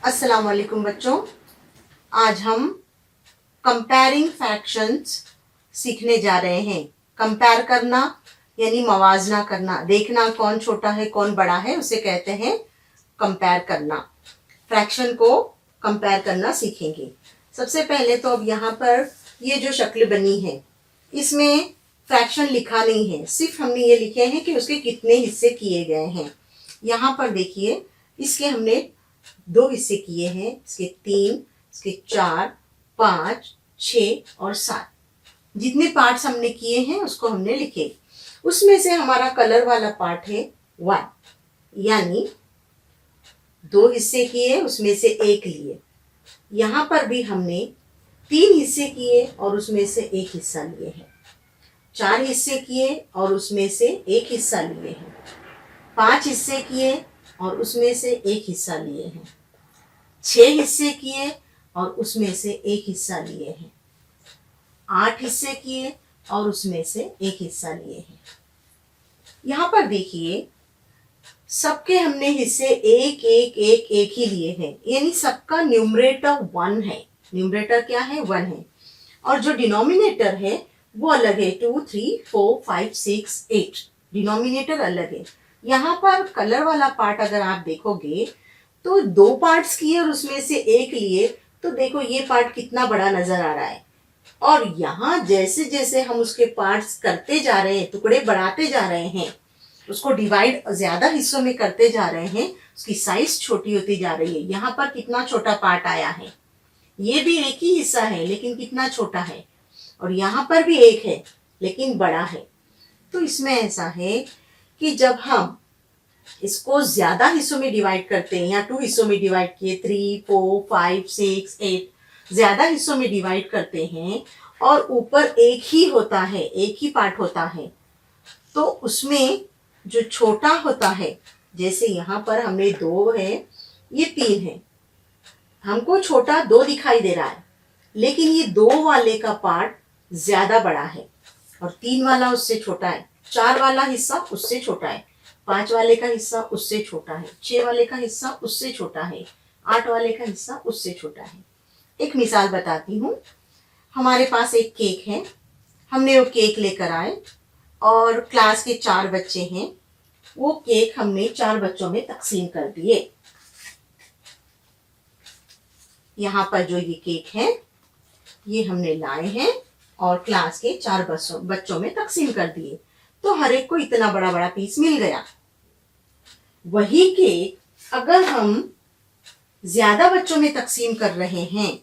अस्सलाम वालेकुम बच्चों। आज हम कंपेयरिंग फ्रैक्शंस सीखने जा रहे हैं। कंपेयर करना यानी मवाजना करना, देखना कौन छोटा है कौन बड़ा है, उसे कहते हैं कंपेयर करना। फ्रैक्शन को कंपेयर करना सीखेंगे। सबसे पहले तो अब यहाँ पर ये जो शक्ल बनी है इसमें फ्रैक्शन लिखा नहीं है, सिर्फ हमने ये लिखे हैं कि उसके कितने हिस्से किए गए हैं। यहाँ पर देखिए, इसके हमने 2 हिस्से किए हैं, इसके 3, इसके 4, 5, 6 और 7। जितने पार्ट्स हमने किए हैं उसको हमने लिखे। उसमें से हमारा कलर वाला पार्ट है 1, यानी 2 हिस्से किए, उसमें से 1 लिए। यहाँ पर भी हमने 3 हिस्से किए और उसमें से 1 हिस्सा लिए हैं। 4 हिस्से किए और उसमें से 1 हिस्सा लिए हैं। 5 हिस्से किए और उसमें से 1 हिस्सा लिए हैं। 6 हिस्से किए और उसमें से 1 हिस्सा लिए हैं। 8 हिस्से किए और उसमें से 1 हिस्सा लिए हैं। यहाँ पर देखिए, सबके हमने हिस्से एक एक एक एक ही लिए हैं, यानी सबका न्यूमरेटर 1 है। न्यूमरेटर क्या है? 1 है। और जो डिनोमिनेटर है वो अलग है, 2, 3, 4, 5, 6, 8। डिनोमिनेटर अलग है। यहाँ पर कलर वाला पार्ट अगर आप देखोगे तो 2 पार्ट्स किए और उसमें से 1 लिए, तो देखो ये पार्ट कितना बड़ा नजर आ रहा है। और यहाँ जैसे जैसे हम उसके पार्ट्स करते जा रहे हैं, टुकड़े बढ़ाते जा रहे हैं, उसको डिवाइड ज्यादा हिस्सों में करते जा रहे हैं, उसकी साइज छोटी होती जा रही है। यहाँ पर कितना छोटा पार्ट आया है, ये भी एक ही हिस्सा है लेकिन कितना छोटा है। और यहाँ पर भी 1 है लेकिन बड़ा है। तो इसमें ऐसा है कि जब हम इसको ज्यादा हिस्सों में डिवाइड करते हैं, या 2 हिस्सों में डिवाइड किए, 3, 4, 5, 6, 8, ज्यादा हिस्सों में डिवाइड करते हैं और ऊपर एक ही होता है, एक ही पार्ट होता है, तो उसमें जो छोटा होता है, जैसे यहाँ पर हमें 2 है, ये 3 है, हमको छोटा 2 दिखाई दे रहा है, लेकिन ये 2 वाले का पार्ट ज्यादा बड़ा है और 3 वाला उससे छोटा है, 4 वाला हिस्सा उससे छोटा है, 5 वाले का हिस्सा उससे छोटा है, 6 वाले का हिस्सा उससे छोटा है, 8 वाले का हिस्सा उससे छोटा है। एक मिसाल बताती हूँ। हमारे पास एक केक है, हमने वो केक लेकर आए और क्लास के 4 बच्चे हैं, वो केक हमने 4 बच्चों में तकसीम कर दिए। यहाँ पर जो ये केक है ये हमने लाए हैं और क्लास के 4 बच्चों में तकसीम कर दिए, तो हर एक को इतना बड़ा बड़ा पीस मिल गया। वही केक अगर हम ज्यादा बच्चों में तकसीम कर रहे हैं,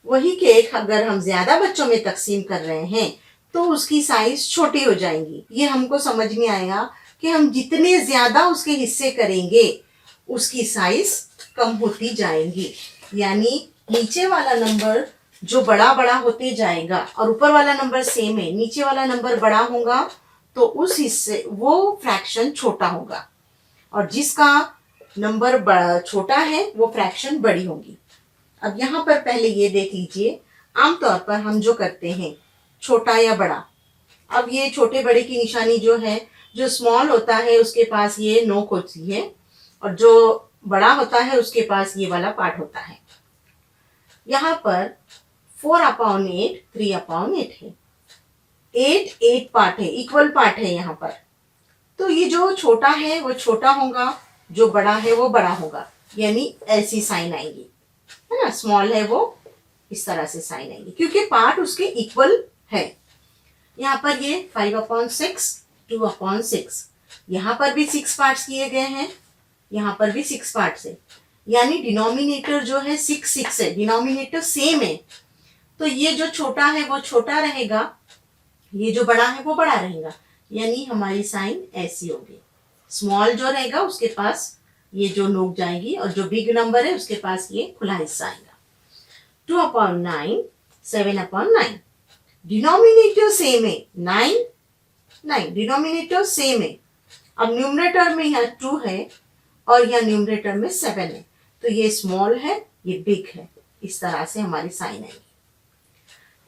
वही केक अगर हम ज्यादा बच्चों में तकसीम कर रहे हैं तो उसकी साइज छोटी हो जाएंगी। ये हमको समझ में आएगा कि हम जितने ज्यादा उसके हिस्से करेंगे उसकी साइज कम होती जाएंगी, यानी नीचे वाला नंबर जो बड़ा बड़ा होते जाएगा और ऊपर वाला नंबर सेम है, नीचे वाला नंबर बड़ा होगा तो उस हिस्से वो फ्रैक्शन छोटा होगा, और जिसका नंबर बड़ा छोटा है वो फ्रैक्शन बड़ी होगी। अब यहाँ पर पहले ये देख लीजिए, आमतौर पर हम जो करते हैं छोटा या बड़ा, अब ये छोटे बड़े की निशानी जो है, जो स्मॉल होता है उसके पास ये नोक होती है और जो बड़ा होता है उसके पास ये वाला पार्ट होता है। यहाँ पर 4/8 3/8 है, 8 पार्ट है, इक्वल पार्ट है यहाँ पर। तो ये जो छोटा है वो छोटा होगा, जो बड़ा है वो बड़ा होगा, यानी ऐसी साइन आएगी, है ना। स्मॉल है वो इस तरह से साइन आएगी क्योंकि पार्ट उसके इक्वल है। यहाँ पर ये 5/6 2/6, यहाँ पर भी 6 पार्ट्स किए गए हैं, यहाँ पर भी 6 पार्ट्स है, यानी डिनोमिनेटर जो है 6 6 है, डिनोमिनेटर सेम है। तो ये जो छोटा है वो छोटा रहेगा, ये जो बड़ा है वो बड़ा रहेगा, यानी हमारी साइन ऐसी होगी। स्मॉल जो रहेगा उसके पास ये जो नोक जाएगी और जो बिग नंबर है उसके पास ये खुला हिस्सा आएगा। 2/9 7/9, डिनोमिनेटर सेम है, 9 डिनोमिनेटर सेम है। अब न्यूमरेटर में यहाँ 2 है और यहाँ न्यूमरेटर में 7 है, तो ये स्मॉल है ये बिग है, इस तरह से हमारी साइन आएगी।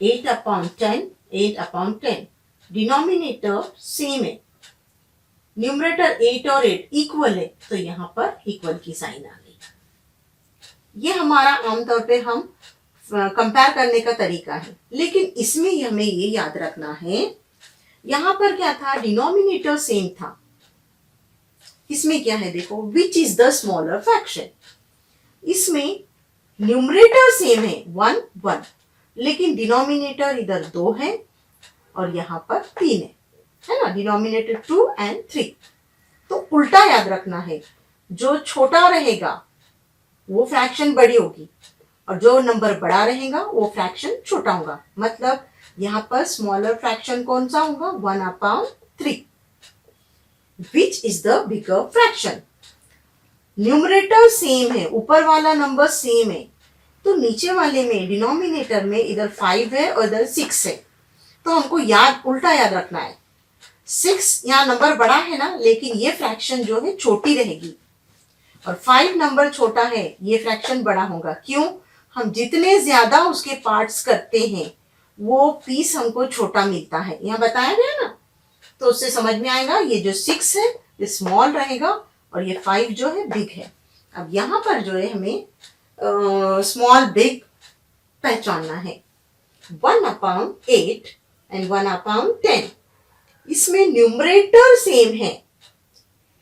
8/10 8/10, डिनोमिनेटर सेम है, न्यूमरेटर 8 और 8 इक्वल है, तो यहाँ पर इक्वल की साइन आ गई। ये हमारा आमतौर पे हम कंपेयर करने का तरीका है, लेकिन इसमें हमें ये याद रखना है, यहां पर क्या था, डिनोमिनेटर सेम था। इसमें क्या है देखो, which is the smaller fraction. इसमें न्यूमरेटर सेम है 1 1, लेकिन डिनोमिनेटर इधर 2 है और यहां पर 3 है ना, डिनोमिनेटर 2 and 3। तो उल्टा याद रखना है, जो छोटा रहेगा वो फ्रैक्शन बड़ी होगी और जो नंबर बड़ा रहेगा वो फ्रैक्शन छोटा होगा। मतलब यहां पर स्मॉलर फ्रैक्शन कौन सा होगा, 1/3। Which is the bigger fraction. Numerator same है, ऊपर वाला नंबर सेम है, तो नीचे वाले में डिनोमिनेटर में इधर 5 है और इधर 6 है, तो हमको उल्टा याद रखना है। 6 यहाँ नंबर बड़ा है ना, लेकिन ये फ्रैक्शन जो है छोटी रहेगी, और 5 नंबर छोटा है, ये फ्रैक्शन बड़ा होगा। क्यों, हम जितने ज्यादा उसके पार्ट्स करते हैं वो पीस हमको छोटा मिलता है, यहाँ बताया गया ना। तो उससे समझ में आएगा ये जो 6 है ये स्मॉल रहेगा और ये 5 जो है बिग है। अब यहाँ पर जो है हमें स्मॉल बिग पहचानना है। 1/8 and 1/10, इसमें न्यूमरेटर सेम है,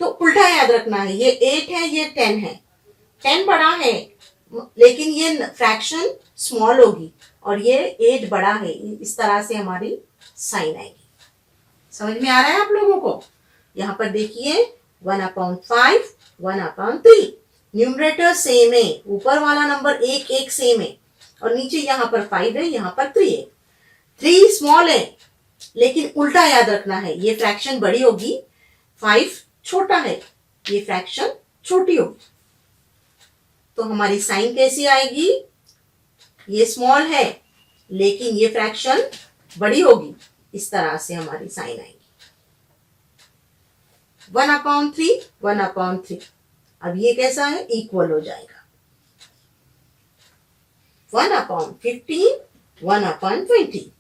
तो उल्टा याद रखना है, ये 8 है ये 10 है। 10 बड़ा है लेकिन ये फ्रैक्शन स्मॉल होगी और ये 8 बड़ा है, इस तरह से हमारी साइन आएगी। समझ में आ रहा है आप लोगों को। यहाँ पर देखिए 1/5 1/3, न्यूमरेटर सेम है, ऊपर वाला नंबर 1 1 सेम है और नीचे यहाँ पर 5 है, यहाँ पर 3 है। 3 स्मॉल है लेकिन उल्टा याद रखना है, ये फ्रैक्शन बड़ी होगी, 5 छोटा है, ये फ्रैक्शन छोटी होगी। तो हमारी साइन कैसी आएगी, ये स्मॉल है लेकिन ये फ्रैक्शन बड़ी होगी, इस तरह से हमारी साइन आएगी। 1/3 1/3, अब ये कैसा है, इक्वल हो जाएगा। 1/15 1/20।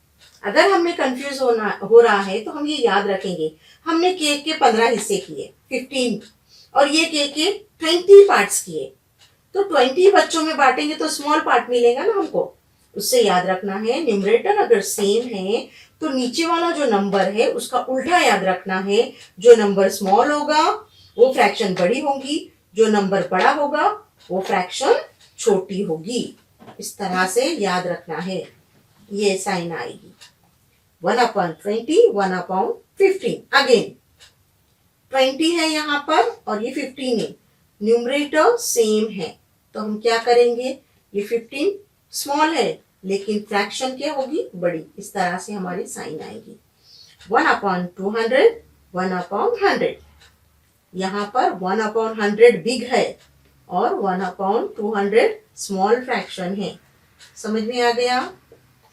अगर हमें कंफ्यूज हो रहा है तो हम ये याद रखेंगे, हमने केक के 15 हिस्से किए 15 और ये केक के 20 पार्ट्स किए, तो 20 बच्चों में बांटेंगे तो स्मॉल पार्ट मिलेगा ना हमको। उससे याद रखना है, न्यूमरेटर अगर सेम है तो नीचे वाला जो नंबर है उसका उल्टा याद रखना है। जो नंबर स्मॉल होगा वो फ्रैक्शन बड़ी होगी, जो नंबर बड़ा होगा वो फ्रैक्शन छोटी होगी। इस तरह से याद रखना है, ये साइन आएगी 1/20 1/15। अगेन 20 है यहाँ पर और ये 15 है, न्यूमरेटर सेम है, तो हम क्या करेंगे, ये 15 स्मॉल है लेकिन फ्रैक्शन क्या होगी, बड़ी। इस तरह से हमारी साइन आएगी 1/200 1/100। यहाँ पर 1/100 बिग है और 1/200 स्मॉल फ्रैक्शन है। समझ में आ गया।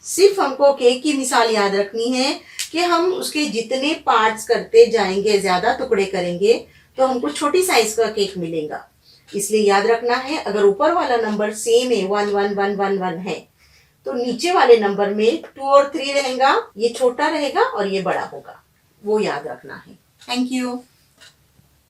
सिर्फ हमको केक की मिसाल याद रखनी है कि हम उसके जितने पार्ट्स करते जाएंगे, ज्यादा टुकड़े करेंगे तो हमको छोटी साइज का केक मिलेगा। इसलिए याद रखना है, अगर ऊपर वाला नंबर सेम है 1 1 1 1 1 है तो नीचे वाले नंबर में 2 और 3 रहेगा, ये छोटा रहेगा और ये बड़ा होगा, वो याद रखना है। Thank you.